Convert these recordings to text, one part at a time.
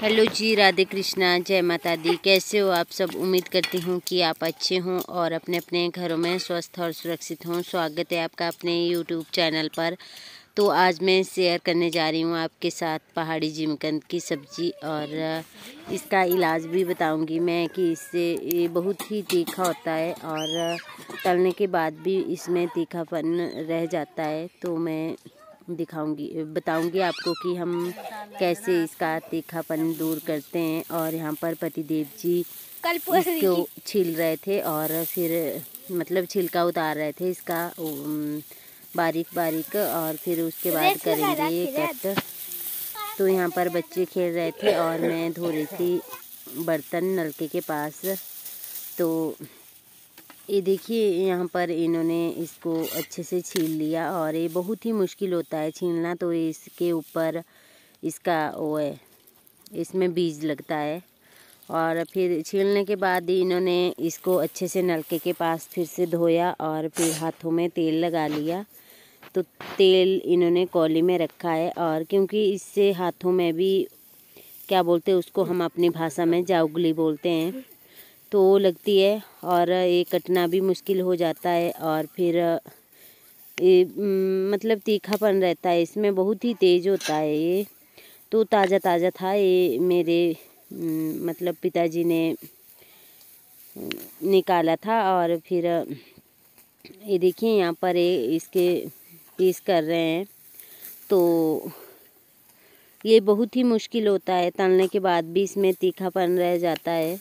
Hello जी, राधे कृष्णा, जय माता दी। कैसे हो आप सब? उम्मीद करती हूँ कि आप अच्छे हों और अपने अपने घरों में स्वस्थ और सुरक्षित हों। स्वागत है आपका अपने यूट्यूब चैनल पर। तो आज मैं शेयर करने जा रही हूँ आपके साथ पहाड़ी जिमीकंद की सब्ज़ी और इसका इलाज भी बताऊँगी मैं कि इससे ये बहुत ही तीखा होता है और तलने के बाद भी इसमें तीखापन रह जाता है। तो मैं बताऊंगी आपको कि हम कैसे इसका तीखापन दूर करते हैं। और यहाँ पर पतिदेव जी इसको छील रहे थे और फिर मतलब छिलका उतार रहे थे इसका बारीक बारीक, और फिर उसके बाद करेंगे ये कट। तो यहाँ पर बच्चे खेल रहे थे और मैं धो रही थी बर्तन नलके के पास। तो ये देखिए यहाँ पर इन्होंने इसको अच्छे से छील लिया और ये बहुत ही मुश्किल होता है छीलना। तो इसके ऊपर इसका वो है, इसमें बीज लगता है। और फिर छीलने के बाद इन्होंने इसको अच्छे से नलके के पास फिर से धोया और फिर हाथों में तेल लगा लिया। तो तेल इन्होंने कौली में रखा है और क्योंकि इससे हाथों में भी क्या बोलते हैं उसको, हम अपनी भाषा में जाउगली बोलते हैं, तो वो लगती है और ये कटना भी मुश्किल हो जाता है। और फिर ये मतलब तीखापन रहता है इसमें, बहुत ही तेज़ होता है ये। तो ताज़ा ताज़ा था ये, मेरे मतलब पिताजी ने निकाला था। और फिर ये देखिए यहाँ पर ये इसके पीस कर रहे हैं। तो ये बहुत ही मुश्किल होता है, तलने के बाद भी इसमें तीखापन रह जाता है।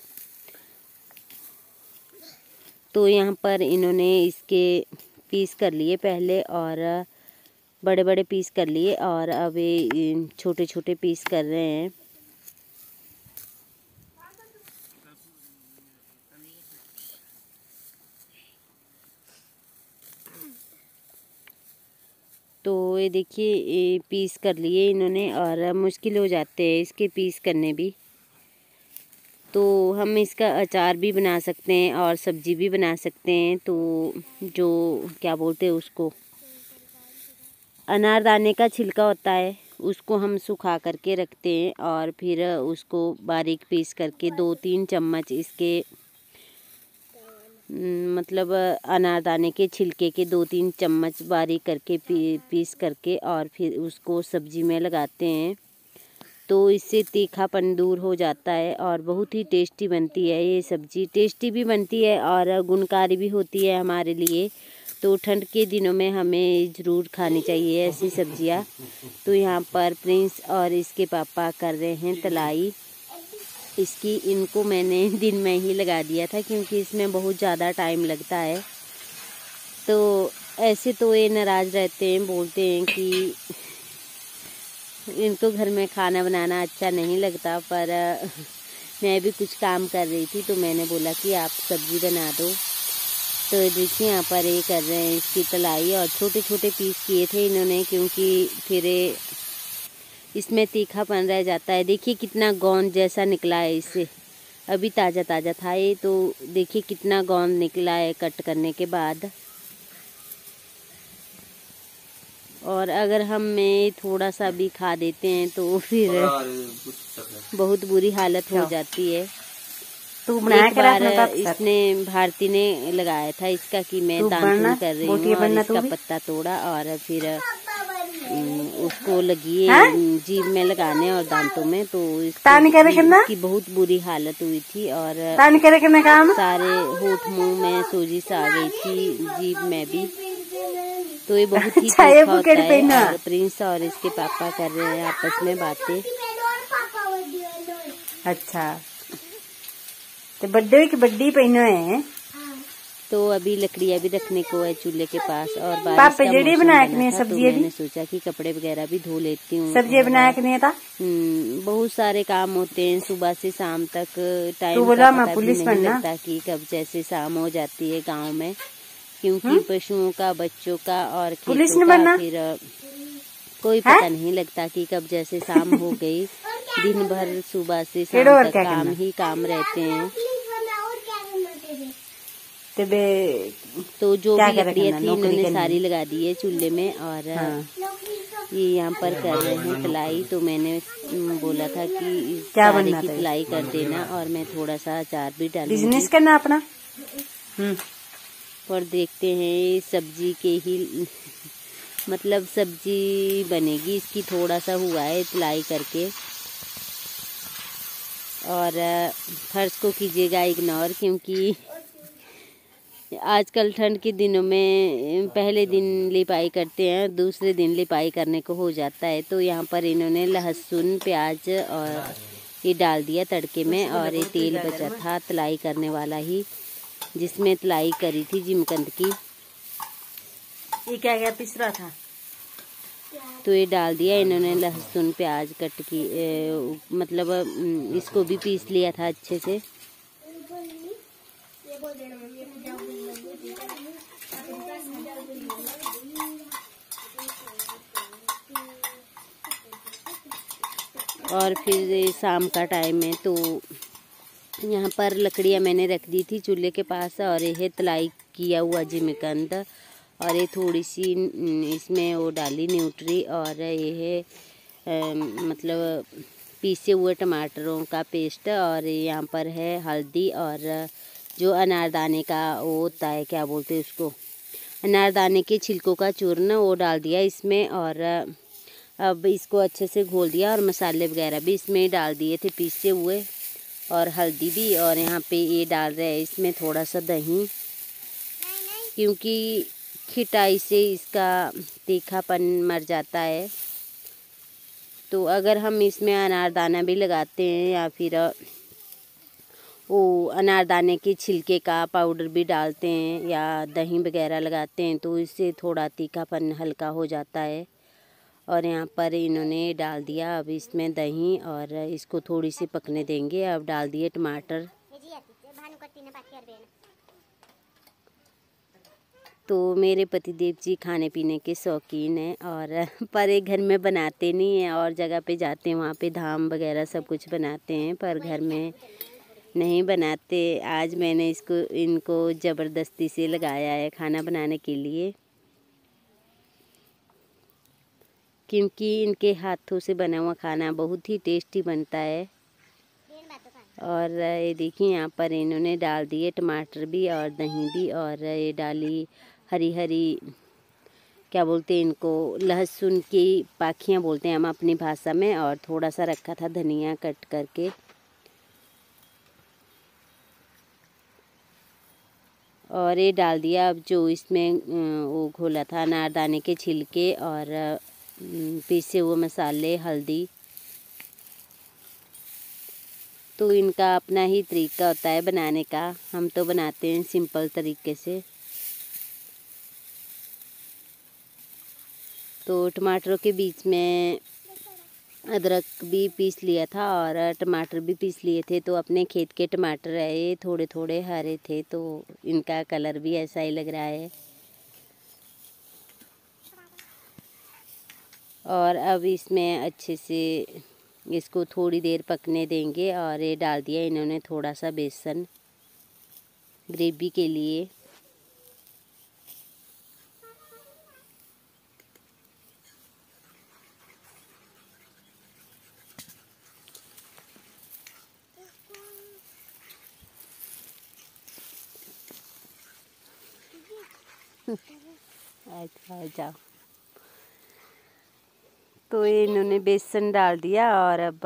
तो यहाँ पर इन्होंने इसके पीस कर लिए पहले और बड़े बड़े पीस कर लिए और अब ये छोटे छोटे पीस कर रहे हैं। तो ये देखिए ये पीस कर लिए इन्होंने और मुश्किल हो जाते हैं इसके पीस करने भी। तो हम इसका अचार भी बना सकते हैं और सब्जी भी बना सकते हैं। तो जो क्या बोलते हैं उसको, अनारदाने का छिलका होता है, उसको हम सुखा करके रखते हैं और फिर उसको बारीक पीस करके 2-3 चम्मच इसके मतलब अनारदाने के छिलके के 2-3 चम्मच बारीक करके पीस करके और फिर उसको सब्जी में लगाते हैं। तो इससे तीखापन दूर हो जाता है और बहुत ही टेस्टी बनती है ये सब्ज़ी। टेस्टी भी बनती है और गुणकारी भी होती है हमारे लिए। तो ठंड के दिनों में हमें ज़रूर खानी चाहिए ऐसी सब्जियां। तो यहाँ पर प्रिंस और इसके पापा कर रहे हैं तलाई इसकी। इनको मैंने दिन में ही लगा दिया था क्योंकि इसमें बहुत ज़्यादा टाइम लगता है। तो ऐसे तो ये नाराज़ रहते हैं, बोलते हैं कि इनको घर में खाना बनाना अच्छा नहीं लगता, पर मैं भी कुछ काम कर रही थी तो मैंने बोला कि आप सब्ज़ी बना दो। तो देखिए यहाँ पर ये कर रहे हैं इसकी तलाई और छोटे छोटे पीस किए थे इन्होंने क्योंकि फिर इसमें तीखापन रह जाता है। देखिए कितना गोंद जैसा निकला है इससे, अभी ताज़ा ताज़ा था ये। तो देखिए कितना गोंद निकला है कट करने के बाद। और अगर हम में थोड़ा सा भी खा देते हैं तो फिर बहुत बुरी हालत हो जाती है। तो एक बार इसने भारती ने लगाया था इसका कि मैं दातुन कर रही हूँ और इसका पत्ता तोड़ा और फिर उसको लगी जीभ में लगाने और दांतों में। तो इसकी बहुत बुरी हालत हुई थी और सारे होठ मुंह में सोजिश आ गई थी, जीभ में भी। तो ये बहुत ही तीखा होता है। और प्रिंस और इसके पापा कर रहे हैं आपस में बातें। अच्छा, तो बर्थडे की बड्डी पहनो है। तो अभी लकड़ियाँ भी रखने को है चूल्हे के पास और बारिश का मौसम बना था। तो मैंने सोचा कि कपड़े वगैरह भी धो लेती हूँ। सब्जी बनाया कि नहीं था? बहुत सारे काम होते हैं सुबह से शाम तक, टाइम का पता भी नहीं लगता कि कब जैसे शाम हो जाती है गाँव में, क्योंकि पशुओं का, बच्चों का और खेतों का फिर कोई पता नहीं लगता कि कब जैसे शाम हो गई। दिन भर सुबह से शाम तक काम ही काम रहते हैं। तो जो भी लकड़ियाँ थी इन्होंने सारी लगा दी है चूल्हे में और ये यहाँ पर कर रहे हैं तलाई, तो मैंने बोला था कि क्या सारे बनना की था तलाई कर देना और मैं थोड़ा सा अचार भी डालूंगी। बिजनेस करना अपना। और देखते हैं सब्जी के ही मतलब सब्जी बनेगी इसकी, थोड़ा सा हुआ है तलाई करके। और फर्श को कीजिएगा इग्नोर, क्योंकि आजकल ठंड के दिनों में पहले दिन लिपाई करते हैं, दूसरे दिन लिपाई करने को हो जाता है। तो यहाँ पर इन्होंने लहसुन प्याज और ये डाल दिया तड़के में, और ये तेल बचा था तलाई करने वाला ही, जिसमें तलाई करी थी जिमकंद की। ये क्या क्या पिस रहा था, तो ये डाल दिया इन्होंने लहसुन प्याज कट की, मतलब इसको भी पीस लिया था अच्छे से। और फिर शाम का टाइम है, तो यहाँ पर लकड़ियाँ मैंने रख दी थी चूल्हे के पास, और ये तलाई किया हुआ जिमकंद, और ये थोड़ी सी इसमें वो डाली न्यूट्री, और ये मतलब पीसे हुए टमाटरों का पेस्ट, और यहाँ पर है हल्दी, और जो अनारदाने का वो होता है, क्या बोलते हैं उसको, अनारदाने के छिलकों का चूर्ण, वो डाल दिया इसमें। और अब इसको अच्छे से घोल दिया, और मसाले वगैरह भी इसमें डाल दिए थे पीसे हुए, और हल्दी भी। और यहाँ पे ये डाल रहे हैं इसमें थोड़ा सा दही, क्योंकि खिटाई से इसका तीखापन मर जाता है। तो अगर हम इसमें अनारदाना भी लगाते हैं, या फिर वो अनारदाने के छिलके का पाउडर भी डालते हैं, या दही वगैरह लगाते हैं, तो इससे थोड़ा तीखापन हल्का हो जाता है। और यहाँ पर इन्होंने डाल दिया अब इसमें दही, और इसको थोड़ी सी पकने देंगे। अब डाल दिए टमाटर। तो मेरे पतिदेव जी खाने पीने के शौकीन हैं, और पर एक घर में बनाते नहीं हैं, और जगह पे जाते हैं वहाँ पे धाम वगैरह सब कुछ बनाते हैं, पर घर में नहीं बनाते। आज मैंने इनको ज़बरदस्ती से लगाया है खाना बनाने के लिए, क्योंकि इनके हाथों से बना हुआ खाना बहुत ही टेस्टी बनता है। और ये देखिए यहाँ पर इन्होंने डाल दिए टमाटर भी और दही भी, और ये डाली हरी हरी, क्या बोलते हैं इनको, लहसुन की पाखियाँ बोलते हैं हम अपनी भाषा में, और थोड़ा सा रखा था धनिया कट करके। और ये डाल दिया अब जो इसमें वो घोला था अनारदाने के छिलके, और पीसे हुए मसाले, हल्दी। तो इनका अपना ही तरीका होता है बनाने का, हम तो बनाते हैं सिंपल तरीके से। तो टमाटरों के बीच में अदरक भी पीस लिया था, और टमाटर भी पीस लिए थे। तो अपने खेत के टमाटर है, ये थोड़े थोड़े हरे थे, तो इनका कलर भी ऐसा ही लग रहा है। और अब इसमें अच्छे से इसको थोड़ी देर पकने देंगे, और ये डाल दिया इन्होंने थोड़ा सा बेसन ग्रेवी के लिए। अच्छा जाओ। तो ये इन्होंने बेसन डाल दिया, और अब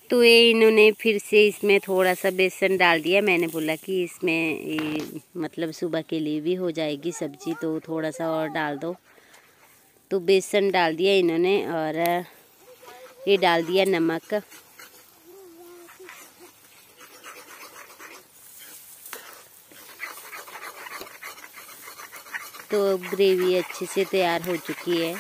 तो ये इन्होंने फिर से इसमें थोड़ा सा बेसन डाल दिया। मैंने बोला कि इसमें ये मतलब सुबह के लिए भी हो जाएगी सब्जी, तो थोड़ा सा और डाल दो। तो बेसन डाल दिया इन्होंने, और ये डाल दिया नमक। तो ग्रेवी अच्छे से तैयार हो चुकी है।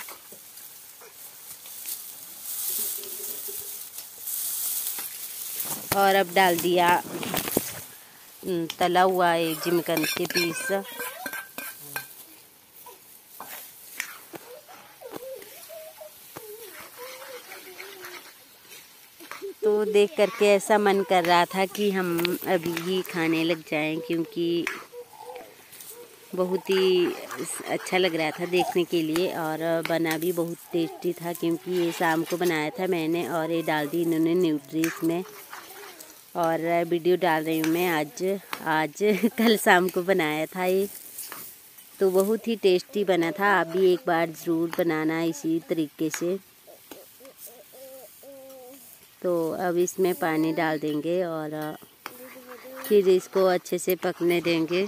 और अब डाल दिया तला हुआ एक जिमकंद के पीस। तो तो देख करके ऐसा मन कर रहा था कि हम अभी ही खाने लग जाएं, क्योंकि बहुत ही अच्छा लग रहा था देखने के लिए और बना भी बहुत टेस्टी था, क्योंकि ये शाम को बनाया था मैंने और ये डाल दी इन्होंने न्यूट्रीज में। और वीडियो डाल रही हूँ मैं आज कल शाम को बनाया था ये, तो बहुत ही टेस्टी बना था। आप भी एक बार ज़रूर बनाना इसी तरीके से। तो अब इसमें पानी डाल देंगे और फिर इसको अच्छे से पकने देंगे।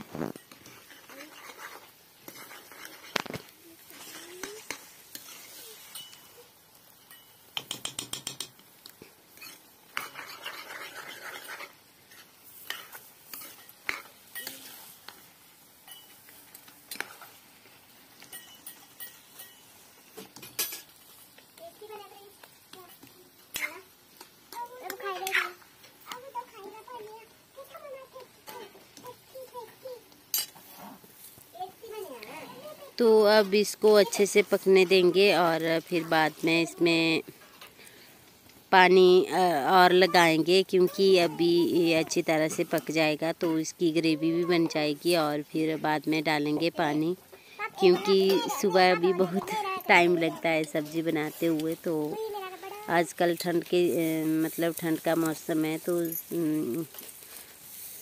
तो अब इसको अच्छे से पकने देंगे और फिर बाद में इसमें पानी और लगाएंगे, क्योंकि अभी ये अच्छी तरह से पक जाएगा तो इसकी ग्रेवी भी बन जाएगी। और फिर बाद में डालेंगे पानी, क्योंकि सुबह अभी बहुत टाइम लगता है सब्ज़ी बनाते हुए। तो आजकल ठंड का मौसम है, तो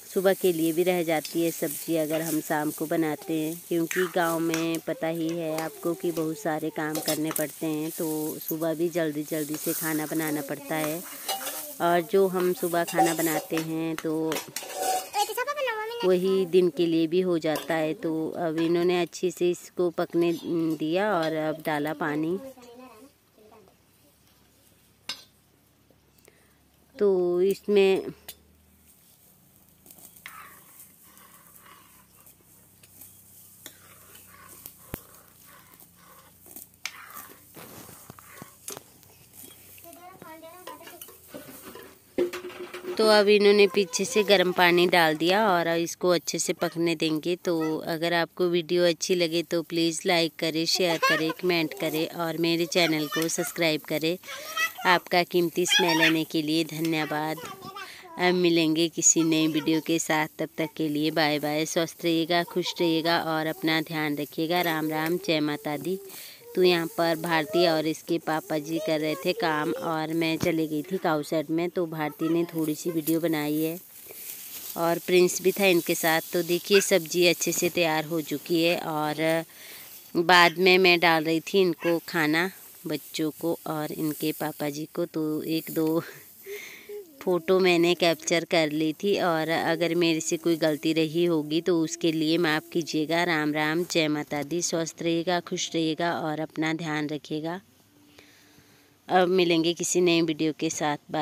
सुबह के लिए भी रह जाती है सब्ज़ी अगर हम शाम को बनाते हैं, क्योंकि गांव में पता ही है आपको कि बहुत सारे काम करने पड़ते हैं। तो सुबह भी जल्दी जल्दी से खाना बनाना पड़ता है, और जो हम सुबह खाना बनाते हैं तो वही दिन के लिए भी हो जाता है। तो अब इन्होंने अच्छी से इसको पकने दिया और अब डाला पानी। तो इसमें तो अब इन्होंने पीछे से गर्म पानी डाल दिया और इसको अच्छे से पकने देंगे। तो अगर आपको वीडियो अच्छी लगे तो प्लीज़ लाइक करें, शेयर करें, कमेंट करें और मेरे चैनल को सब्सक्राइब करें। आपका कीमती समय लेने के लिए धन्यवाद। अब मिलेंगे किसी नई वीडियो के साथ, तब तक के लिए बाय बाय। स्वस्थ रहिएगा, खुश रहिएगा और अपना ध्यान रखिएगा। राम राम, जय माता दी। तो यहाँ पर भारती और इसके पापा जी कर रहे थे काम और मैं चली गई थी काऊ साइड में। तो भारती ने थोड़ी सी वीडियो बनाई है और प्रिंस भी था इनके साथ। तो देखिए सब्जी अच्छे से तैयार हो चुकी है और बाद में मैं डाल रही थी इनको खाना, बच्चों को और इनके पापा जी को। तो एक दो फ़ोटो मैंने कैप्चर कर ली थी और अगर मेरे से कोई गलती रही होगी तो उसके लिए माफ़ कीजिएगा। राम राम, जय माता दी। स्वस्थ रहिएगा, खुश रहिएगा और अपना ध्यान रखिएगा। अब मिलेंगे किसी नए वीडियो के साथ। बाय।